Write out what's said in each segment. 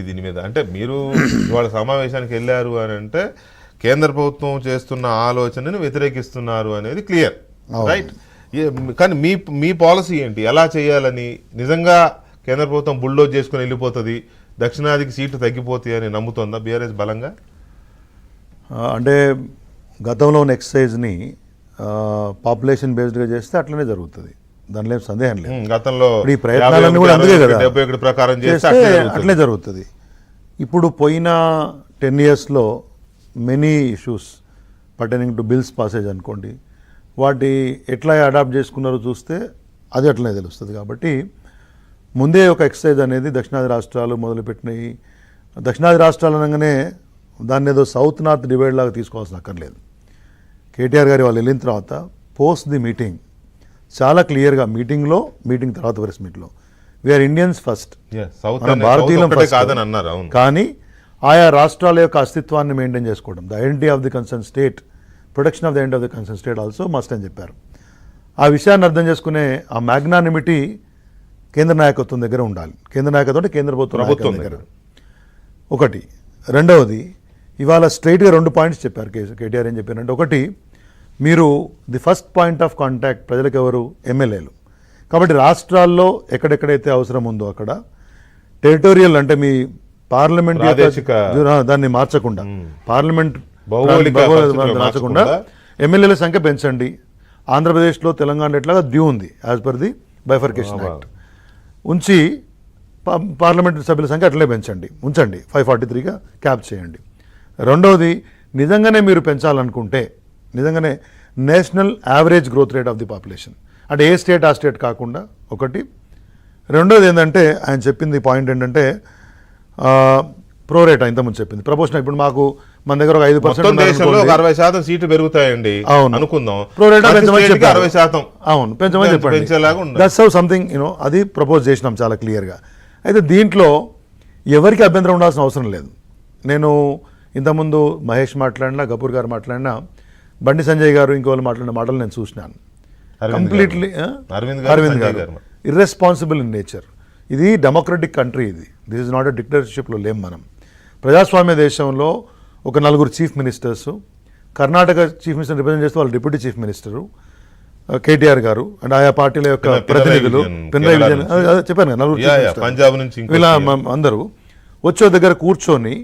దీని మీద? అంటే మీరు ఇవాళ సమావేశానికి వెళ్ళారు అని అంటే కేంద్ర ప్రభుత్వం చేస్తున్న ఆలోచనని వ్యతిరేకిస్తున్నారు అనేది క్లియర్, రైట్? కానీ మీ పాలసీ ఏంటి, ఎలా చేయాలని? నిజంగా కేంద్ర ప్రభుత్వం బుల్డోజ్ చేసుకుని వెళ్ళిపోతుంది, దక్షిణాదికి సీట్లు తగ్గిపోతాయి అని నమ్ముతోందా బీఆర్ఎస్ బలంగా? అంటే గతంలో ఉన్న ఎక్సర్సైజ్ని పాపులేషన్ బేస్డ్గా చేస్తే అట్లనే జరుగుతుంది, దానిలో ఏం సందేహం లేదు. గతంలో ఈ ప్రయత్నాలన్నీ కూడా అందుకే కదా, 71 ప్రకారం చేస్తే అట్లే జరుగుతుంది. ఇప్పుడు పోయిన 10 yearsలో many issues pertaining to bills passage అనుకోండి, వాటి ఎట్లా అడాప్ట్ చేసుకున్నారో చూస్తే అది అట్లనే తెలుస్తుంది. కాబట్టి ముందే ఒక ఎక్సర్సైజ్ అనేది దక్షిణాది రాష్ట్రాలు మొదలుపెట్టినాయి. దక్షిణాది రాష్ట్రాలు అనగానే దాన్ని ఏదో సౌత్ నార్త్ డివైడ్ లాగా తీసుకోవాల్సిన అక్కర్లేదు. కేటీఆర్ గారి వాళ్ళు వెళ్ళిన తర్వాత పోస్ట్ ది మీటింగ్ చాలా క్లియర్గా, మీటింగ్ తర్వాత ప్రెస్ మీట్లో వీఆర్ ఇండియన్స్ ఫస్ట్, భారతీయులం కాదని అన్నారు. కానీ ఆయా రాష్ట్రాల యొక్క అస్తిత్వాన్ని మెయింటైన్ చేసుకోవడం, the identity of the concern state, protection of the identity of the concern state also must అని చెప్పారు. ఆ విషయాన్ని అర్థం చేసుకునే ఆ మ్యాగ్నానిమిటీ కేంద్ర నాయకత్వం దగ్గర ఉండాలి. కేంద్ర నాయకత్వం అంటే కేంద్ర ప్రభుత్వం దగ్గర ఒకటి. రెండవది, ఇవాళ స్ట్రైట్గా 2 పాయింట్స్ చెప్పారు కేటీఆర్. ఏం చెప్పారంటే, ఒకటి, మీరు the first point of contact ప్రజలకు ఎవరు? ఎమ్మెల్యేలు. కాబట్టి రాష్ట్రాల్లో ఎక్కడెక్కడైతే అవసరం ఉందో అక్కడ టెరిటోరియల్ అంటే మీ పార్లమెంట్ దాన్ని మార్చకుండా, పార్లమెంట్ మార్చకుండా ఎమ్మెల్యేల సంఖ్య పెంచండి. ఆంధ్రప్రదేశ్లో తెలంగాణ ఎట్లాగా డ్యూ ఉంది as per the bifurcation act, ఉంచి పార్లమెంట్ సభ్యుల సంఖ్య అట్లే పెంచండి, ఉంచండి, 543గా క్యాప్ చేయండి. రెండవది, నిజంగానే మీరు పెంచాలనుకుంటే నిజంగానే national average growth rate of the population, అంటే ఏ స్టేట్ ఆ స్టేట్ కాకుండా ఒకటి. రెండోది ఏంటంటే ఆయన చెప్పింది పాయింట్ ఏంటంటే ప్రోరేటా, ఇంతకుముందు చెప్పింది ప్రపోర్షన్. ఇప్పుడు మాకు మన దగ్గర ఒక 5% 60% సీట్లు పెరుగుతాయండి అనుకుందాం, ప్రోరేటా పెంచమని చెప్పారు. 60%, అవును, పెంచమని చెప్పండి. దట్స్ హౌ సంథింగ్ అది ప్రపోజ్ చేసినాం చాలా క్లియర్గా. అయితే దీంట్లో ఎవరికి అభ్యంతరం ఉండాల్సిన అవసరం లేదు. నేను ఇంతకుముందు మహేష్ మాట్లాడినా, గపూర్ గారు మాట్లాడినా, బండి సంజయ్ గారు ఇంకోళ్ళు మాట్లాడిన మాటలు నేను చూసినాను. కంప్లీట్లీ అరవింద్ గారు ఇర్రెస్పాన్సిబుల్ ఇన్ నేచర్. ఇది democratic country, this is not a డిక్టేటర్షిప్లో లేం మనం. ప్రజాస్వామ్య దేశంలో ఒక 4 chief ministers, Karnataka chief minister represent చేస్తే వాళ్ళు డిప్యూటీ చీఫ్ మినిస్టరు కేటీఆర్ గారు, అండ్ ఆయా పార్టీల యొక్క ప్రతినిధులు, పినరాయి విజయన్ చెప్పాను కదా, 4 పంజాబ్ నుంచి ఇలా అందరూ వచ్చే దగ్గర కూర్చొని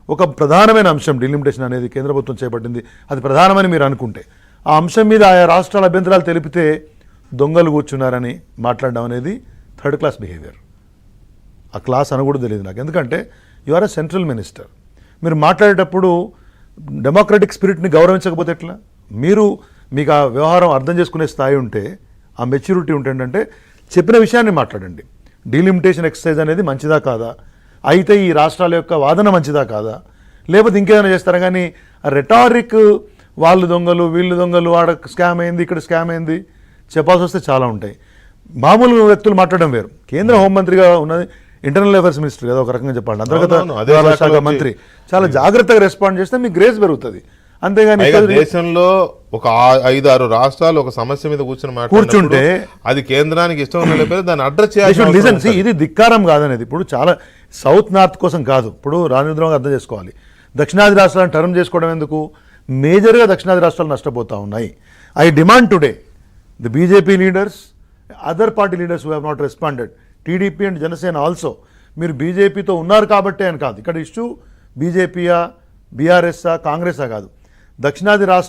ఒక ప్రధానమైన అంశం డిలిమిటేషన్ అనేది కేంద్ర ప్రభుత్వం చేపట్టింది, అది ప్రధానమని మీరు అనుకుంటే ఆ అంశం మీద ఆయా రాష్ట్రాల అభ్యంతరాలు తెలిపితే దొంగలు కూర్చున్నారని మాట్లాడడం అనేది థర్డ్ క్లాస్ బిహేవియర్. ఆ క్లాస్ అని కూడా తెలియదు నాకు, ఎందుకంటే you are a central minister. మీరు మాట్లాడేటప్పుడు డెమోక్రటిక్ స్పిరిట్ని గౌరవించకపోతే ఎట్లా? మీకు ఆ వ్యవహారం అర్థం చేసుకునే స్థాయి ఉంటే, ఆ మెచ్యూరిటీ ఉంటే చెప్పిన విషయాన్ని మాట్లాడండి. డీలిమిటేషన్ ఎక్సర్సైజ్ అనేది మంచిదా కాదా, అయితే ఈ రాష్ట్రాల యొక్క వాదన మంచిదా కాదా, లేకపోతే ఇంకేదైనా చేస్తారా? కానీ ఆ రెటారిక్ వాళ్ళు దొంగలు వీళ్ళు దొంగలు, ఆడ స్కామ్ అయింది ఇక్కడ స్కామ్ అయింది చెప్పాల్సి వస్తే చాలా ఉంటాయి. మామూలు వ్యక్తులు మాట్లాడడం వేరు. కేంద్ర హోంమంత్రిగా ఉన్నది ఇంటర్నల్ అఫైర్స్ మినిస్టర్ కదా, ఒక రకంగా చెప్పాలి, అంతర్గత వ్యవహారాల శాఖ మంత్రి. చాలా జాగ్రత్తగా రెస్పాండ్ చేస్తే మీకు గ్రేస్ పెరుగుతుంది. అంతేగాని దేశంలో ఒక 5-6 రాష్ట్రాలు ఒక సమస్య మీద కూర్చుంటే అది కేంద్రానికి ఇష్టం లేకపోతే దాన్ని అడ్రస్ చేయాలి. ఇది ధిక్కారం కాదనేది. ఇప్పుడు చాలా సౌత్ నార్త్ కోసం కాదు, ఇప్పుడు రాజేంద్రంగా అర్థం చేసుకోవాలి. దక్షిణాది రాష్ట్రాలను టర్మ్ చేసుకోవడం ఎందుకు? మేజర్గా దక్షిణాది రాష్ట్రాలు నష్టపోతూ ఉన్నాయి. I demand today the BJP leaders, other party leaders who have not responded, TDP and Janasena also, మీరు బీజేపీతో ఉన్నారు కాబట్టే అని కాదు. ఇక్కడ ఇష్యూ బీజేపీయా, బీఆర్ఎస్ఆ, కాంగ్రెసా కాదు. దక్షిణాది రాష్ట్ర